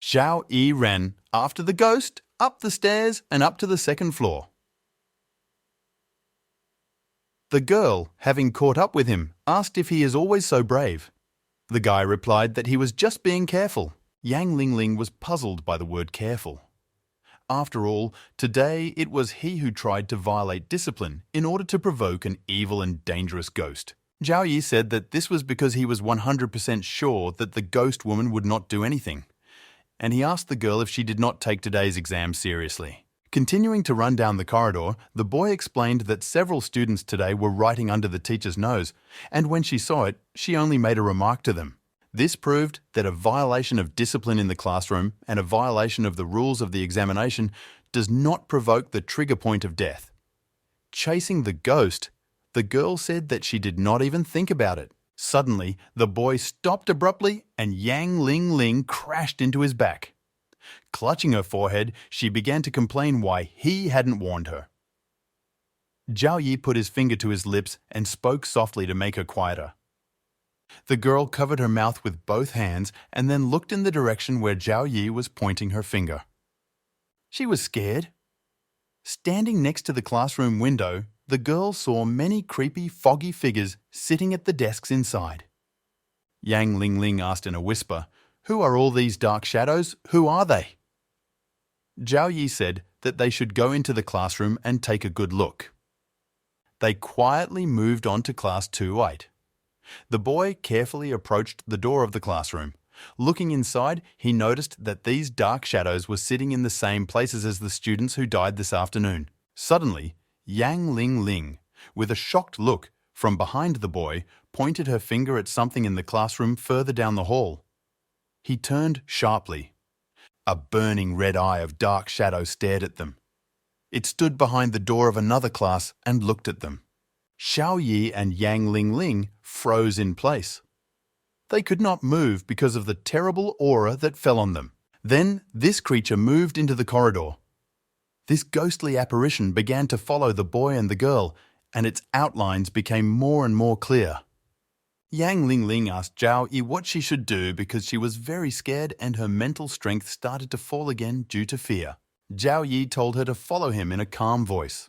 Zhao Yi ran after the ghost, up the stairs and up to the second floor. The girl, having caught up with him, asked if he is always so brave. The guy replied that he was just being careful. Yang Lingling was puzzled by the word careful. After all, today it was he who tried to violate discipline in order to provoke an evil and dangerous ghost. Zhao Yi said that this was because he was 100% sure that the ghost woman would not do anything, and he asked the girl if she did not take today's exam seriously. Continuing to run down the corridor, the boy explained that several students today were writing under the teacher's nose, and when she saw it, she only made a remark to them. This proved that a violation of discipline in the classroom and a violation of the rules of the examination does not provoke the trigger point of death. Chasing the ghost, the girl said that she did not even think about it. Suddenly, the boy stopped abruptly and Yang Lingling crashed into his back. Clutching her forehead, she began to complain why he hadn't warned her. Zhao Yi put his finger to his lips and spoke softly to make her quieter. The girl covered her mouth with both hands and then looked in the direction where Zhao Yi was pointing her finger. She was scared. Standing next to the classroom window, the girl saw many creepy, foggy figures sitting at the desks inside. Yang Lingling asked in a whisper, "Who are all these dark shadows? Who are they?" Zhao Yi said that they should go into the classroom and take a good look. They quietly moved on to class 2-8. The boy carefully approached the door of the classroom. Looking inside, he noticed that these dark shadows were sitting in the same places as the students who died this afternoon. Suddenly, Yang Lingling, with a shocked look, from behind the boy, pointed her finger at something in the classroom further down the hall. He turned sharply. A burning red eye of dark shadow stared at them. It stood behind the door of another class and looked at them. Zhao Yi and Yang Lingling froze in place. They could not move because of the terrible aura that fell on them. Then this creature moved into the corridor. This ghostly apparition began to follow the boy and the girl, and its outlines became more and more clear. Yang Lingling asked Zhao Yi what she should do because she was very scared and her mental strength started to fall again due to fear. Zhao Yi told her to follow him in a calm voice.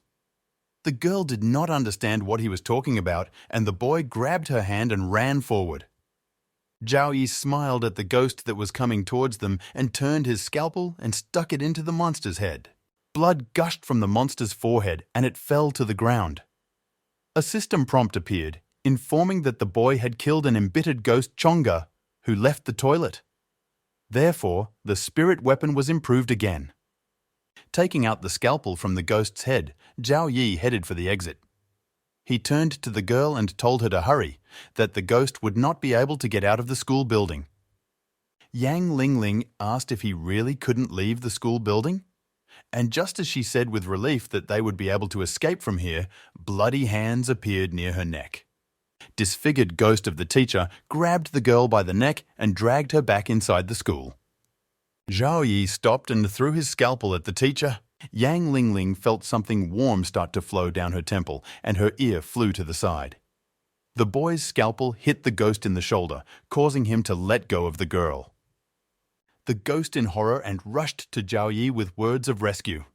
The girl did not understand what he was talking about, and the boy grabbed her hand and ran forward. Zhao Yi smiled at the ghost that was coming towards them and turned his scalpel and stuck it into the monster's head. Blood gushed from the monster's forehead and it fell to the ground. A system prompt appeared, informing that the boy had killed an embittered ghost Chonga, who left the toilet. Therefore, the spirit weapon was improved again. Taking out the scalpel from the ghost's head, Zhao Yi headed for the exit. He turned to the girl and told her to hurry, that the ghost would not be able to get out of the school building. Yang Lingling asked if he really couldn't leave the school building. And just as she said with relief that they would be able to escape from here, bloody hands appeared near her neck. Disfigured ghost of the teacher grabbed the girl by the neck and dragged her back inside the school. Zhao Yi stopped and threw his scalpel at the teacher. Yang Lingling felt something warm start to flow down her temple, and her ear flew to the side. The boy's scalpel hit the ghost in the shoulder, causing him to let go of the girl. The ghost in horror and rushed to Zhao Yi with words of rescue.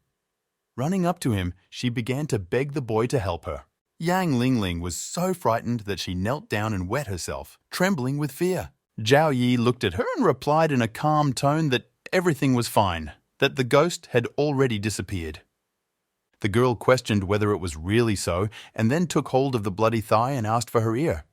Running up to him, she began to beg the boy to help her. Yang Lingling was so frightened that she knelt down and wet herself, trembling with fear. Zhao Yi looked at her and replied in a calm tone that everything was fine, that the ghost had already disappeared. The girl questioned whether it was really so and then took hold of the bloody thigh and asked for her ear.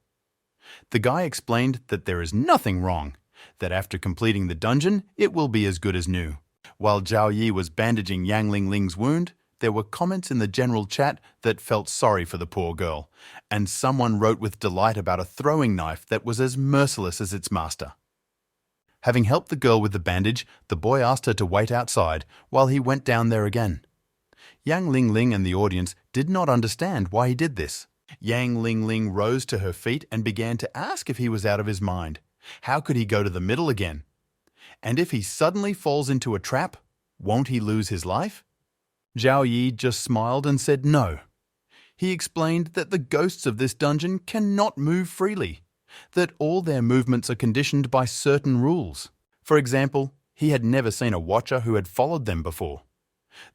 The guy explained that there is nothing wrong, that after completing the dungeon, it will be as good as new. While Zhao Yi was bandaging Yang Lingling's wound, there were comments in the general chat that felt sorry for the poor girl, and someone wrote with delight about a throwing knife that was as merciless as its master. Having helped the girl with the bandage, the boy asked her to wait outside while he went down there again. Yang Lingling and the audience did not understand why he did this. Yang Lingling rose to her feet and began to ask if he was out of his mind. How could he go to the middle again? And if he suddenly falls into a trap, won't he lose his life? Zhao Yi just smiled and said no. He explained that the ghosts of this dungeon cannot move freely, that all their movements are conditioned by certain rules. For example, He had never seen a watcher who had followed them before.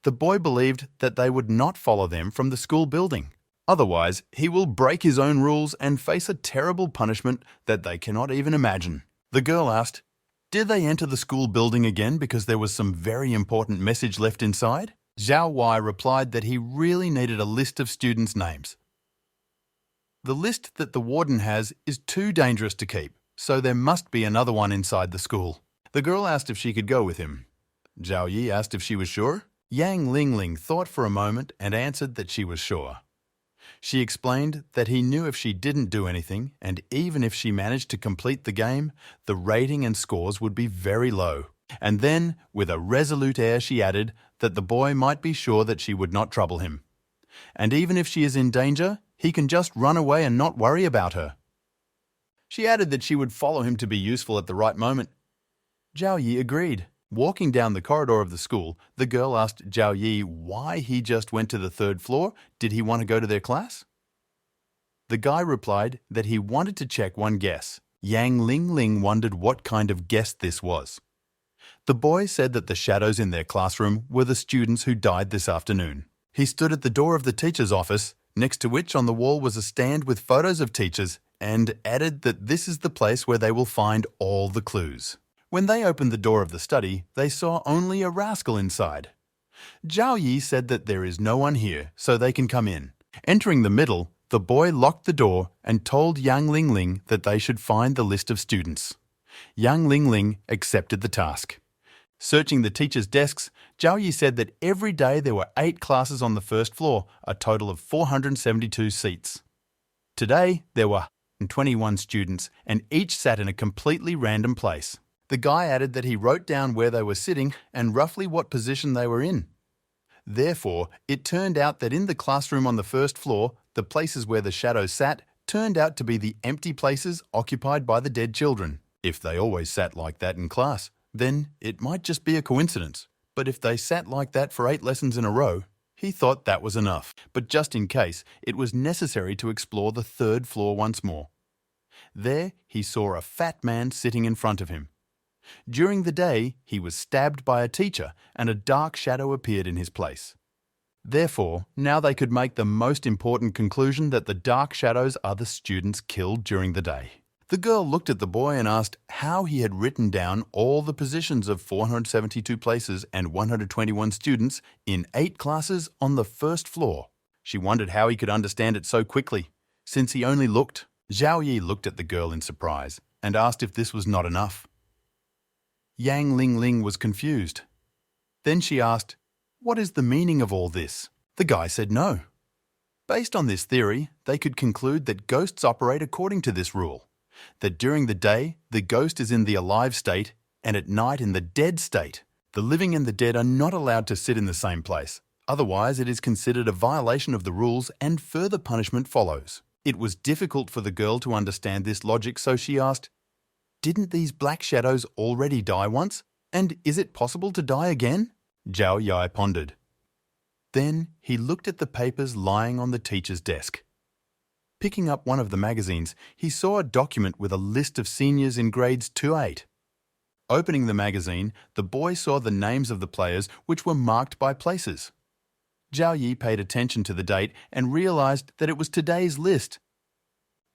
The boy believed that they would not follow them from the school building. Otherwise, he will break his own rules and face a terrible punishment that they cannot even imagine. The girl asked, "Did they enter the school building again because there was some very important message left inside?" Zhao Wei replied that he really needed a list of students' names. The list that the warden has is too dangerous to keep, so there must be another one inside the school. The girl asked if she could go with him. Zhao Yi asked if she was sure. Yang Lingling thought for a moment and answered that she was sure. She explained that he knew if she didn't do anything, and even if she managed to complete the game, the rating and scores would be very low. And then, with a resolute air, she added that the boy might be sure that she would not trouble him. And even if she is in danger, he can just run away and not worry about her. She added that she would follow him to be useful at the right moment. Zhao Yi agreed. Walking down the corridor of the school, the girl asked Zhao Yi why he just went to the third floor. Did he want to go to their class? The guy replied that he wanted to check one guess. Yang Lingling wondered what kind of guess this was. The boy said that the shadows in their classroom were the students who died this afternoon. He stood at the door of the teacher's office, next to which on the wall was a stand with photos of teachers, and added that this is the place where they will find all the clues. When they opened the door of the study, they saw only a rascal inside. Zhao Yi said that there is no one here, so they can come in. Entering the middle, the boy locked the door and told Yang Lingling that they should find the list of students. Yang Lingling accepted the task. Searching the teachers' desks, Zhao Yi said that every day there were 8 classes on the first floor, a total of 472 seats. Today, there were 21 students, and each sat in a completely random place. The guy added that he wrote down where they were sitting and roughly what position they were in. Therefore, it turned out that in the classroom on the first floor, the places where the shadows sat turned out to be the empty places occupied by the dead children. If they always sat like that in class, then it might just be a coincidence. But if they sat like that for 8 lessons in a row, he thought that was enough. But just in case, it was necessary to explore the third floor once more. There, he saw a fat man sitting in front of him. During the day, he was stabbed by a teacher and a dark shadow appeared in his place. Therefore, now they could make the most important conclusion that the dark shadows are the students killed during the day. The girl looked at the boy and asked how he had written down all the positions of 472 places and 121 students in 8 classes on the first floor. She wondered how he could understand it so quickly, since he only looked. Zhao Yi looked at the girl in surprise and asked if this was not enough. Yang Lingling was confused. Then she asked, "What is the meaning of all this?" The guy said no. Based on this theory, they could conclude that ghosts operate according to this rule, that during the day, the ghost is in the alive state, and at night in the dead state. The living and the dead are not allowed to sit in the same place. Otherwise, it is considered a violation of the rules and further punishment follows. It was difficult for the girl to understand this logic, so she asked, "Didn't these black shadows already die once? And is it possible to die again?" Zhao Yi pondered. Then he looked at the papers lying on the teacher's desk. Picking up one of the magazines, he saw a document with a list of seniors in grades 2-8. Opening the magazine, the boy saw the names of the players which were marked by places. Zhao Yi paid attention to the date and realized that it was today's list.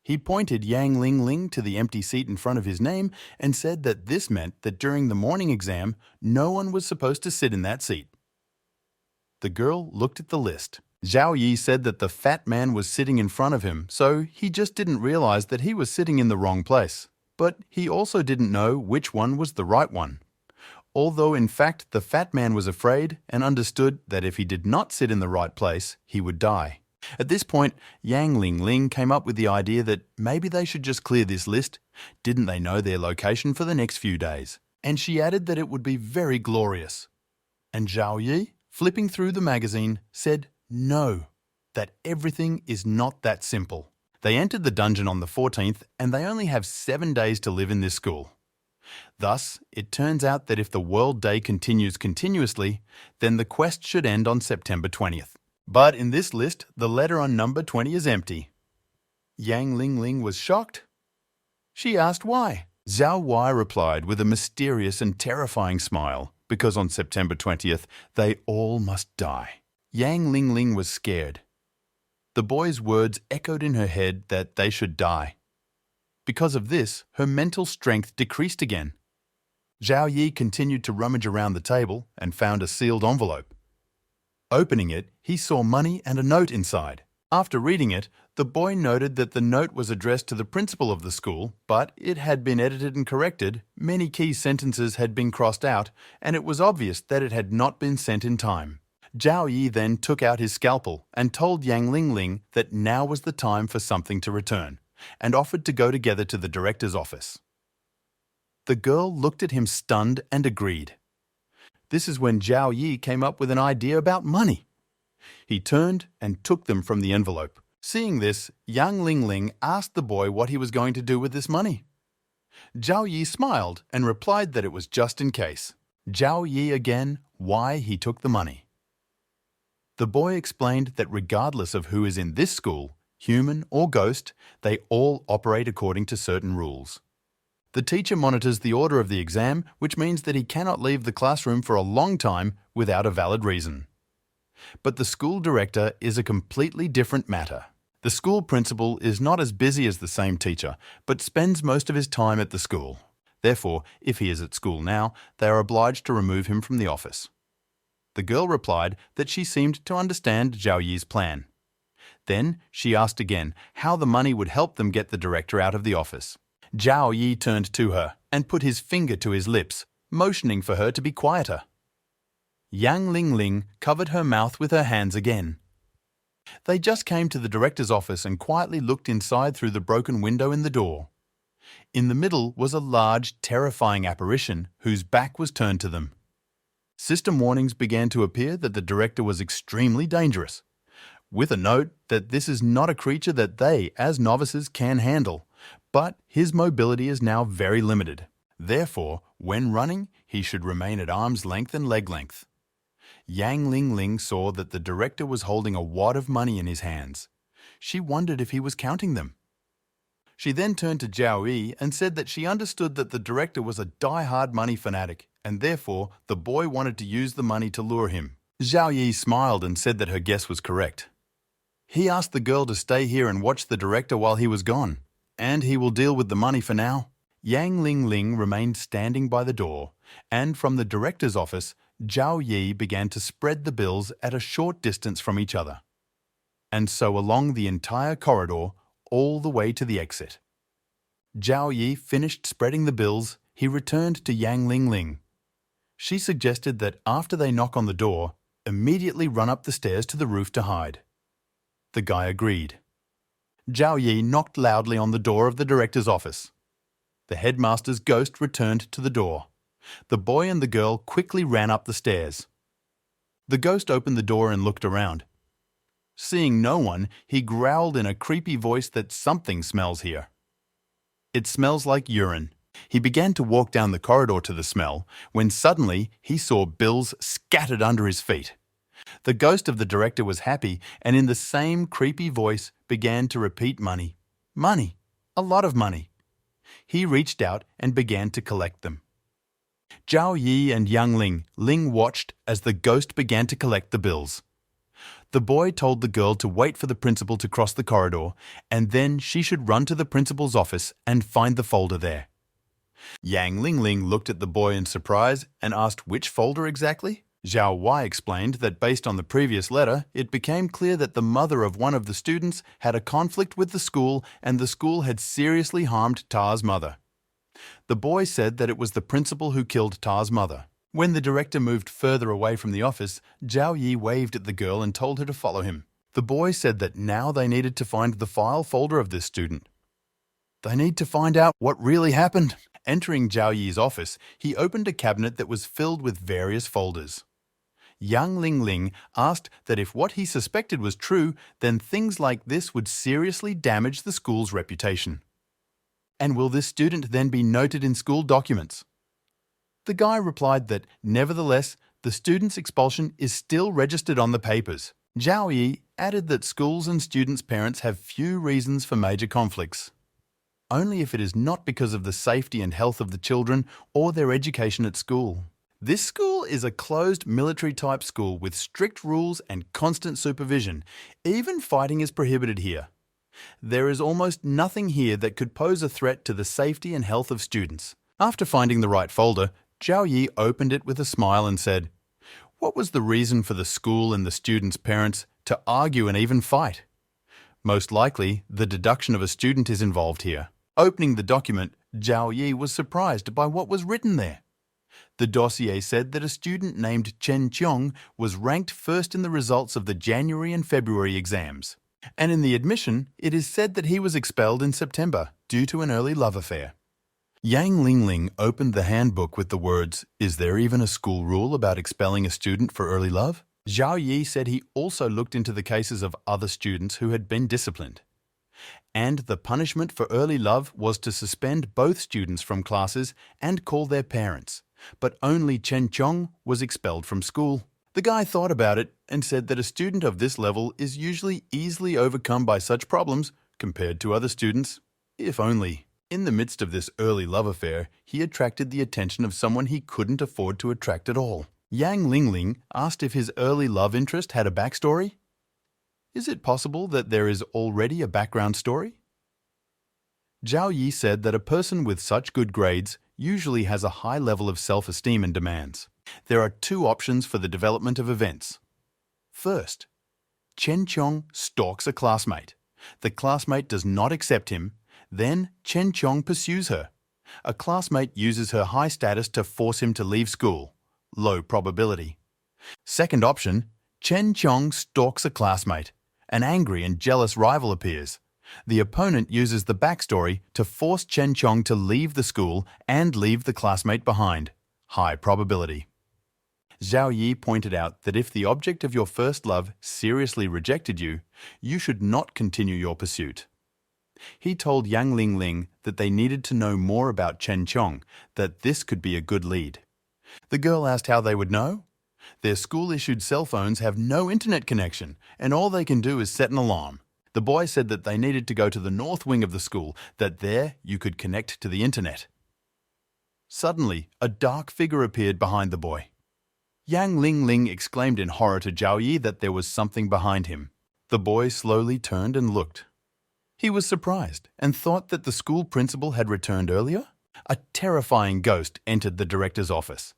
He pointed Yang Lingling to the empty seat in front of his name and said that this meant that during the morning exam, no one was supposed to sit in that seat. The girl looked at the list. Zhao Yi said that the fat man was sitting in front of him, so he just didn't realize that he was sitting in the wrong place. But he also didn't know which one was the right one. Although in fact the fat man was afraid and understood that if he did not sit in the right place, he would die. At this point, Yang Lingling came up with the idea that maybe they should just clear this list. Didn't they know their location for the next few days? And she added that it would be very glorious. And Zhao Yi, flipping through the magazine, said no, that everything is not that simple. They entered the dungeon on the 14th and they only have 7 days to live in this school. Thus, it turns out that if the World Day continues continuously, then the quest should end on September 20th. But in this list, the letter on number 20 is empty. Yang Lingling was shocked. She asked why. Zhao Wei replied with a mysterious and terrifying smile, because on September 20th, they all must die. Yang Lingling was scared. The boy's words echoed in her head that they should die. Because of this, her mental strength decreased again. Zhao Yi continued to rummage around the table and found a sealed envelope. Opening it, he saw money and a note inside. After reading it, the boy noted that the note was addressed to the principal of the school, but it had been edited and corrected, many key sentences had been crossed out, and it was obvious that it had not been sent in time. Zhao Yi then took out his scalpel and told Yang Lingling that now was the time for something to return, and offered to go together to the director's office. The girl looked at him stunned and agreed. This is when Zhao Yi came up with an idea about money. He turned and took them from the envelope. Seeing this, Yang Lingling asked the boy what he was going to do with this money. Zhao Yi smiled and replied that it was just in case. Zhao Yi again why he took the money. The boy explained that regardless of who is in this school, human or ghost, they all operate according to certain rules. The teacher monitors the order of the exam, which means that he cannot leave the classroom for a long time without a valid reason. But the school director is a completely different matter. The school principal is not as busy as the same teacher, but spends most of his time at the school. Therefore, if he is at school now, they are obliged to remove him from the office. The girl replied that she seemed to understand Zhao Yi's plan. Then she asked again how the money would help them get the director out of the office. Zhao Yi turned to her and put his finger to his lips, motioning for her to be quieter. Yang Lingling covered her mouth with her hands again. They just came to the director's office and quietly looked inside through the broken window in the door. In the middle was a large, terrifying apparition whose back was turned to them. System warnings began to appear that the director was extremely dangerous, with a note that this is not a creature that they, as novices, can handle, but his mobility is now very limited. Therefore, when running, he should remain at arm's length and leg length. Yang Lingling saw that the director was holding a wad of money in his hands. She wondered if he was counting them. She then turned to Zhao Yi and said that she understood that the director was a die-hard money fanatic, and therefore the boy wanted to use the money to lure him. Zhao Yi smiled and said that her guess was correct. He asked the girl to stay here and watch the director while he was gone, and he will deal with the money for now. Yang Lingling remained standing by the door, and from the director's office, Zhao Yi began to spread the bills at a short distance from each other, and so along the entire corridor, all the way to the exit. Zhao Yi finished spreading the bills. He returned to Yang Lingling. She suggested that after they knock on the door, immediately run up the stairs to the roof to hide. The guy agreed. Zhao Yi knocked loudly on the door of the director's office. The headmaster's ghost returned to the door. The boy and the girl quickly ran up the stairs. The ghost opened the door and looked around. Seeing no one, he growled in a creepy voice that something smells here. It smells like urine. He began to walk down the corridor to the smell, when suddenly he saw bills scattered under his feet. The ghost of the director was happy, and in the same creepy voice began to repeat money. Money. A lot of money. He reached out and began to collect them. Zhao Yi and Yang Ling watched as the ghost began to collect the bills. The boy told the girl to wait for the principal to cross the corridor, and then she should run to the principal's office and find the folder there. Yang Lingling looked at the boy in surprise and asked which folder exactly. Zhao Wei explained that based on the previous letter, it became clear that the mother of one of the students had a conflict with the school and the school had seriously harmed Ta's mother. The boy said that it was the principal who killed Ta's mother. When the director moved further away from the office, Zhao Yi waved at the girl and told her to follow him. The boy said that now they needed to find the file folder of this student. They need to find out what really happened. Entering Zhao Yi's office, he opened a cabinet that was filled with various folders. Yang Lingling asked that if what he suspected was true, then things like this would seriously damage the school's reputation. And will this student then be noted in school documents? The guy replied that, nevertheless, the student's expulsion is still registered on the papers. Zhao Yi added that schools and students' parents have few reasons for major conflicts. only if it is not because of the safety and health of the children or their education at school. This school is a closed military-type school with strict rules and constant supervision. Even fighting is prohibited here. There is almost nothing here that could pose a threat to the safety and health of students. After finding the right folder, Zhao Yi opened it with a smile and said, "What was the reason for the school and the students' parents to argue and even fight?" Most likely, the deduction of a student is involved here. Opening the document, Zhao Yi was surprised by what was written there. The dossier said that a student named Chen Qiong was ranked first in the results of the January and February exams. And in the admission, it is said that he was expelled in September due to an early love affair. Yang Lingling opened the handbook with the words, "Is there even a school rule about expelling a student for early love?" Zhao Yi said he also looked into the cases of other students who had been disciplined. And the punishment for early love was to suspend both students from classes and call their parents. But only Chen Qiong was expelled from school. The guy thought about it and said that a student of this level is usually easily overcome by such problems compared to other students. If only. In the midst of this early love affair, he attracted the attention of someone he couldn't afford to attract at all. Yang Lingling asked if his early love interest had a backstory. Is it possible that there is already a background story? Zhao Yi said that a person with such good grades usually has a high level of self-esteem and demands. There are two options for the development of events. First, Chen Qiong stalks a classmate. The classmate does not accept him. Then Chen Qiong pursues her. A classmate uses her high status to force him to leave school. Low probability. Second option, Chen Qiong stalks a classmate. An angry and jealous rival appears. The opponent uses the backstory to force Chen Qiong to leave the school and leave the classmate behind. High probability. Zhao Yi pointed out that if the object of your first love seriously rejected you, you should not continue your pursuit. He told Yang Lingling that they needed to know more about Chen Qiong, that this could be a good lead. The girl asked how they would know. Their school-issued cell phones have no internet connection, and all they can do is set an alarm. The boy said that they needed to go to the north wing of the school, that there you could connect to the internet. Suddenly, a dark figure appeared behind the boy. Yang Lingling exclaimed in horror to Zhao Yi that there was something behind him. The boy slowly turned and looked. He was surprised and thought that the school principal had returned earlier. A terrifying ghost entered the director's office.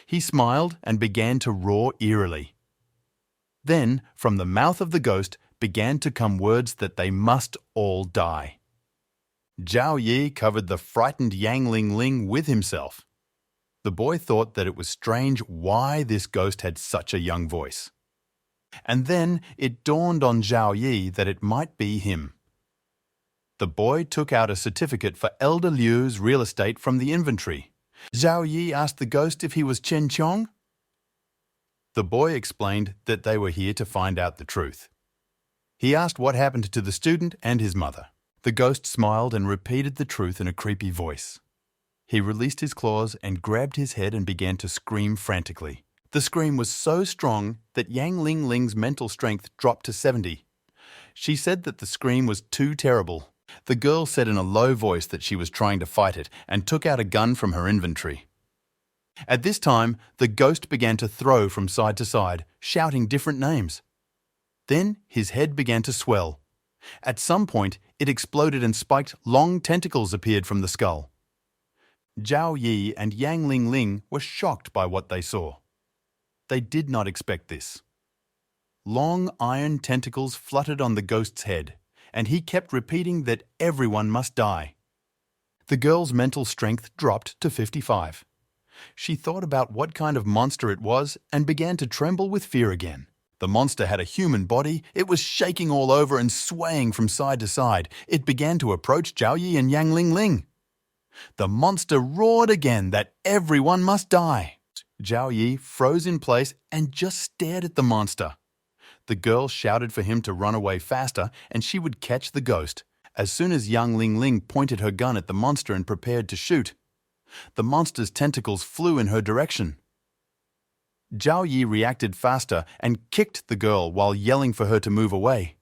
He smiled and began to roar eerily. Then, from the mouth of the ghost, began to come words that they must all die. Zhao Yi covered the frightened Yang Lingling with himself. The boy thought that it was strange why this ghost had such a young voice. And then it dawned on Zhao Yi that it might be him. The boy took out a certificate for Elder Liu's real estate from the inventory. Zhao Yi asked the ghost if he was Chen Qiong. The boy explained that they were here to find out the truth. He asked what happened to the student and his mother. The ghost smiled and repeated the truth in a creepy voice. He released his claws and grabbed his head and began to scream frantically. The scream was so strong that Yang Lingling's mental strength dropped to 70. She said that the scream was too terrible. The girl said in a low voice that she was trying to fight it and took out a gun from her inventory. At this time, the ghost began to throw from side to side, shouting different names. Then his head began to swell. At some point, it exploded and spiked long tentacles appeared from the skull. Zhao Yi and Yang Lingling were shocked by what they saw. They did not expect this. Long iron tentacles fluttered on the ghost's head, and he kept repeating that everyone must die. The girl's mental strength dropped to 55. She thought about what kind of monster it was and began to tremble with fear again. The monster had a human body. It was shaking all over and swaying from side to side. It began to approach Zhao Yi and Yang Lingling. The monster roared again that everyone must die. Zhao Yi froze in place and just stared at the monster. The girl shouted for him to run away faster and she would catch the ghost. As soon as Yang Lingling pointed her gun at the monster and prepared to shoot, the monster's tentacles flew in her direction. Zhao Yi reacted faster and kicked the girl while yelling for her to move away.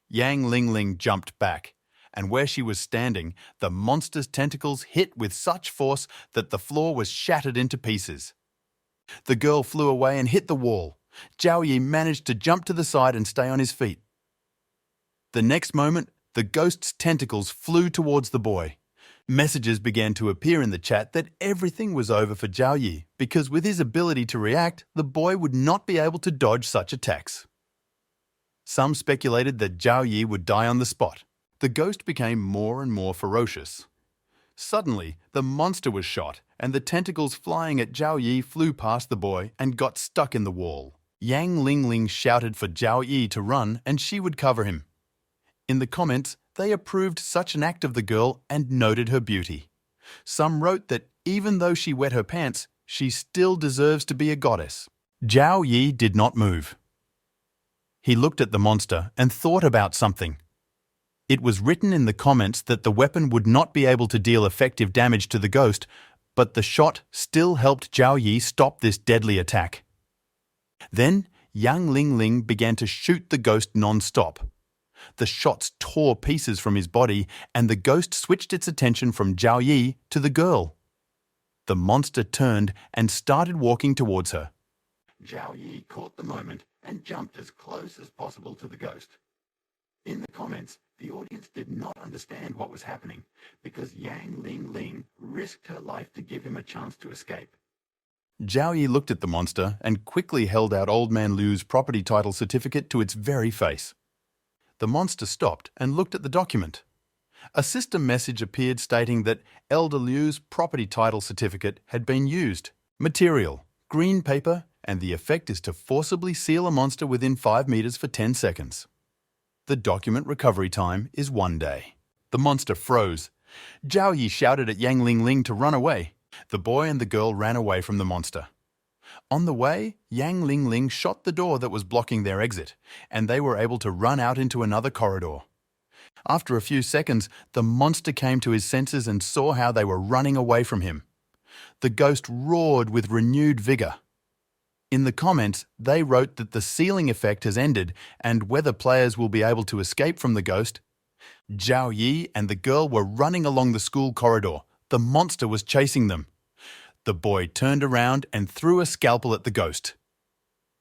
Yang Lingling jumped back. and where she was standing, the monster's tentacles hit with such force that the floor was shattered into pieces. The girl flew away and hit the wall. Zhao Yi managed to jump to the side and stay on his feet. The next moment, the ghost's tentacles flew towards the boy. Messages began to appear in the chat that everything was over for Zhao Yi because with his ability to react, the boy would not be able to dodge such attacks. Some speculated that Zhao Yi would die on the spot. The ghost became more and more ferocious. Suddenly, the monster was shot, and the tentacles flying at Zhao Yi flew past the boy and got stuck in the wall. Yang Lingling shouted for Zhao Yi to run and she would cover him. In the comments, they approved such an act of the girl and noted her beauty. Some wrote that even though she wet her pants, she still deserves to be a goddess. Zhao Yi did not move. He looked at the monster and thought about something. It was written in the comments that the weapon would not be able to deal effective damage to the ghost, but the shot still helped Zhao Yi stop this deadly attack. Then, Yang Lingling began to shoot the ghost non-stop. The shots tore pieces from his body, and the ghost switched its attention from Zhao Yi to the girl. The monster turned and started walking towards her. Zhao Yi caught the moment and jumped as close as possible to the ghost. In the comments, the audience did not understand what was happening because Yang Lingling risked her life to give him a chance to escape. Zhao Yi looked at the monster and quickly held out Old Man Liu's property title certificate to its very face. The monster stopped and looked at the document. A system message appeared stating that Elder Liu's property title certificate had been used. Material: green paper, and the effect is to forcibly seal a monster within 5 meters for 10 seconds. The document recovery time is 1 day. The monster froze. Zhao Yi shouted at Yang Lingling to run away. The boy and the girl ran away from the monster. On the way, Yang Lingling shot the door that was blocking their exit, and they were able to run out into another corridor. After a few seconds, the monster came to his senses and saw how they were running away from him. The ghost roared with renewed vigor. In the comments, they wrote that the sealing effect has ended and whether players will be able to escape from the ghost. Zhao Yi and the girl were running along the school corridor. The monster was chasing them. The boy turned around and threw a scalpel at the ghost.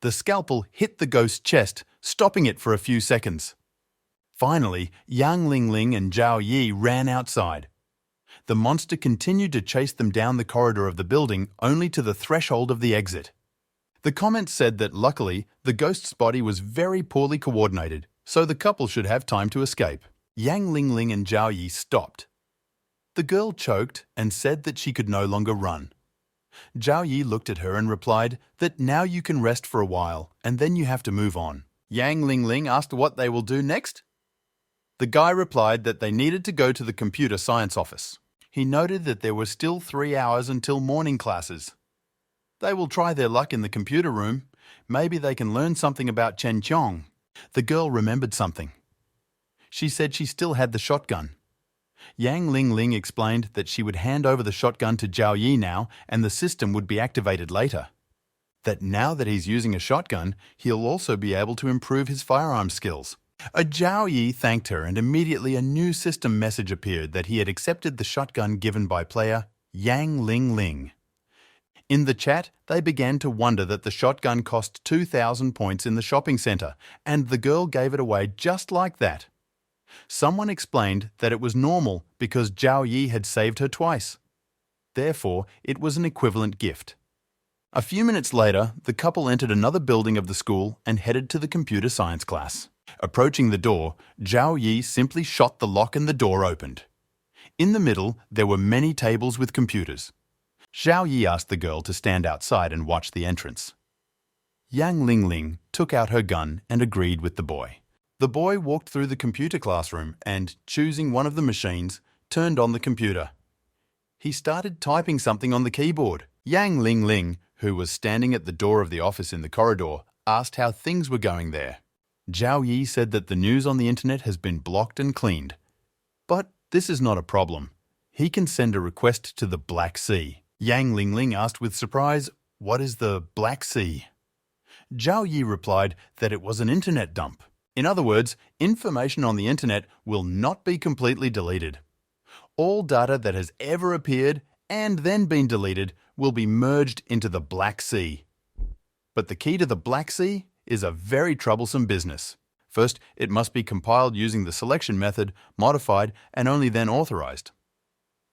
The scalpel hit the ghost's chest, stopping it for a few seconds. Finally, Yang Lingling and Zhao Yi ran outside. The monster continued to chase them down the corridor of the building, only to the threshold of the exit. The comments said that luckily, the ghost's body was very poorly coordinated, so the couple should have time to escape. Yang Lingling and Zhao Yi stopped. The girl choked and said that she could no longer run. Zhao Yi looked at her and replied that now you can rest for a while and then you have to move on. Yang Lingling asked what they will do next. The guy replied that they needed to go to the computer science office. He noted that there were still 3 hours until morning classes. They will try their luck in the computer room. Maybe they can learn something about Chen Qiong. The girl remembered something. She said she still had the shotgun. Yang Lingling explained that she would hand over the shotgun to Zhao Yi now and the system would be activated later. That now that he's using a shotgun, he'll also be able to improve his firearm skills. Zhao Yi thanked her and immediately a new system message appeared that he had accepted the shotgun given by player Yang Lingling. In the chat, they began to wonder that the shotgun cost 2,000 points in the shopping centre, and the girl gave it away just like that. Someone explained that it was normal because Zhao Yi had saved her twice. Therefore, it was an equivalent gift. A few minutes later, the couple entered another building of the school and headed to the computer science class. Approaching the door, Zhao Yi simply shot the lock and the door opened. In the middle, there were many tables with computers. Zhao Yi asked the girl to stand outside and watch the entrance. Yang Lingling took out her gun and agreed with the boy. The boy walked through the computer classroom and, choosing one of the machines, turned on the computer. He started typing something on the keyboard. Yang Lingling, who was standing at the door of the office in the corridor, asked how things were going there. Zhao Yi said that the news on the internet has been blocked and cleaned. But this is not a problem. He can send a request to the Black Sea. Yang Lingling asked with surprise, "What is the Black Sea?" Zhao Yi replied that it was an internet dump. In other words, information on the internet will not be completely deleted. All data that has ever appeared and then been deleted will be merged into the Black Sea. But the key to the Black Sea is a very troublesome business. First, it must be compiled using the selection method, modified, and only then authorized.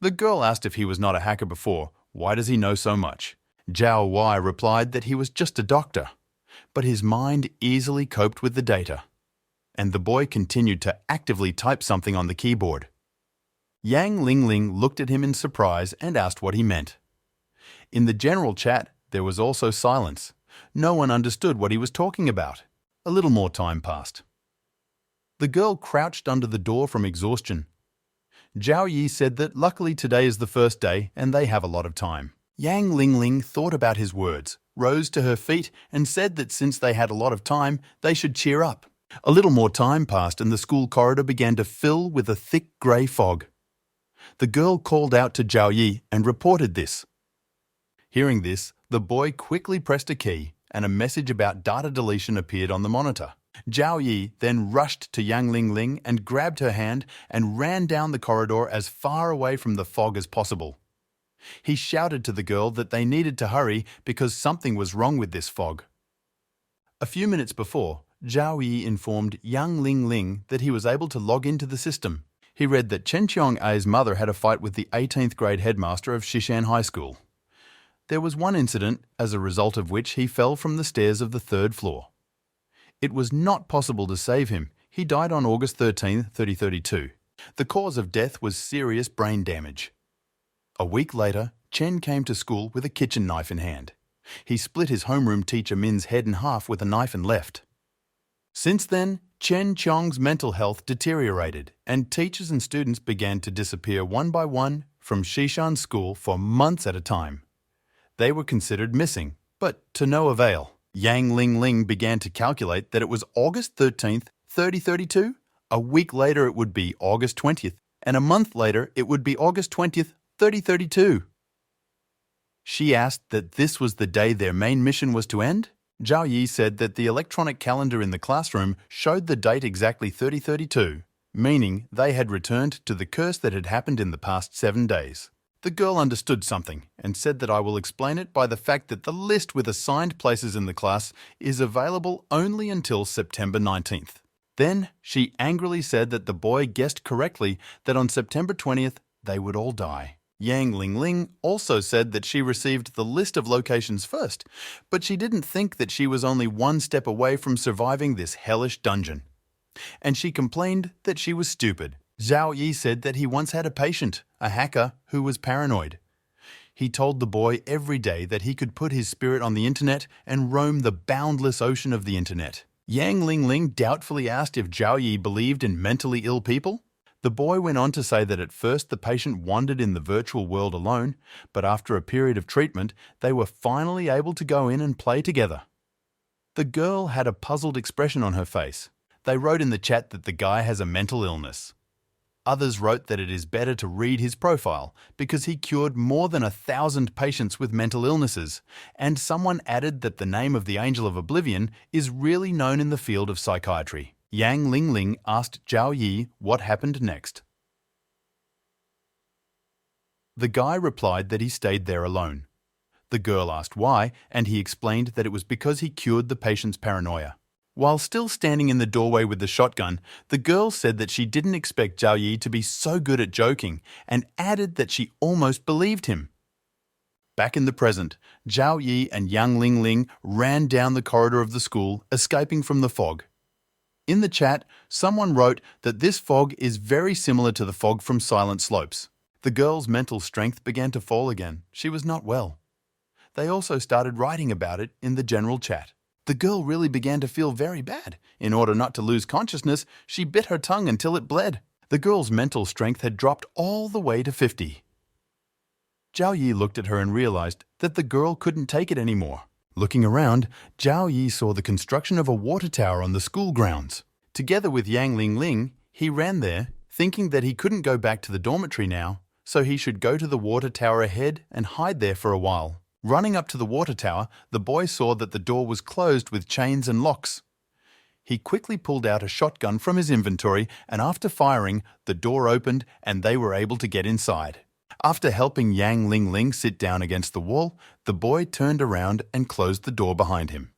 The girl asked if he was not a hacker before. Why does he know so much? Zhao Wei replied that he was just a doctor, but his mind easily coped with the data. And the boy continued to actively type something on the keyboard. Yang Lingling looked at him in surprise and asked what he meant. In the general chat, there was also silence. No one understood what he was talking about. A little more time passed. The girl crouched under the door from exhaustion. Zhao Yi said that luckily today is the first day and they have a lot of time. Yang Lingling thought about his words, rose to her feet and said that since they had a lot of time, they should cheer up. A little more time passed and the school corridor began to fill with a thick grey fog. The girl called out to Zhao Yi and reported this. Hearing this, the boy quickly pressed a key and a message about data deletion appeared on the monitor. Zhao Yi then rushed to Yang Lingling and grabbed her hand and ran down the corridor as far away from the fog as possible. He shouted to the girl that they needed to hurry because something was wrong with this fog. A few minutes before, Zhao Yi informed Yang Lingling that he was able to log into the system. He read that Chen Qiong-A's mother had a fight with the 18th grade headmaster of Shishan High School. There was one incident, as a result of which he fell from the stairs of the 3rd floor. It was not possible to save him. He died on August 13, 2032. The cause of death was serious brain damage. A week later, Chen came to school with a kitchen knife in hand. He split his homeroom teacher Min's head in half with a knife and left. Since then, Chen Chong's mental health deteriorated, and teachers and students began to disappear one by one from Shishan School for months at a time. They were considered missing, but to no avail. Yang Lingling began to calculate that it was August 13th, 3032. A week later it would be August 20th, and a month later it would be August 20th, 3032. She asked that this was the day their main mission was to end. Zhao Yi said that the electronic calendar in the classroom showed the date exactly 3032, meaning they had returned to the curse that had happened in the past 7 days. The girl understood something and said that I will explain it by the fact that the list with assigned places in the class is available only until September 19th. Then she angrily said that the boy guessed correctly that on September 20th they would all die. Yang Lingling also said that she received the list of locations first, but she didn't think that she was only one step away from surviving this hellish dungeon. And she complained that she was stupid. Zhao Yi said that he once had a patient, a hacker, who was paranoid. He told the boy every day that he could put his spirit on the internet and roam the boundless ocean of the internet. Yang Lingling doubtfully asked if Zhao Yi believed in mentally ill people. The boy went on to say that at first the patient wandered in the virtual world alone, but after a period of treatment, they were finally able to go in and play together. The girl had a puzzled expression on her face. They wrote in the chat that the guy has a mental illness. Others wrote that it is better to read his profile because he cured more than 1,000 patients with mental illnesses, and someone added that the name of the Angel of Oblivion is really known in the field of psychiatry. Yang Lingling asked Zhao Yi what happened next. The guy replied that he stayed there alone. The girl asked why, and he explained that it was because he cured the patient's paranoia. While still standing in the doorway with the shotgun, the girl said that she didn't expect Zhao Yi to be so good at joking and added that she almost believed him. Back in the present, Zhao Yi and Yang Lingling ran down the corridor of the school, escaping from the fog. In the chat, someone wrote that this fog is very similar to the fog from Silent Slopes. The girl's mental strength began to fall again. She was not well. They also started writing about it in the general chat. The girl really began to feel very bad. In order not to lose consciousness, she bit her tongue until it bled. The girl's mental strength had dropped all the way to 50. Zhao Yi looked at her and realized that the girl couldn't take it anymore. Looking around, Zhao Yi saw the construction of a water tower on the school grounds. Together with Yang Lingling, he ran there, thinking that he couldn't go back to the dormitory now, so he should go to the water tower ahead and hide there for a while. Running up to the water tower, the boy saw that the door was closed with chains and locks. He quickly pulled out a shotgun from his inventory, and after firing, the door opened and they were able to get inside. After helping Yang Ling Ling sit down against the wall, the boy turned around and closed the door behind him.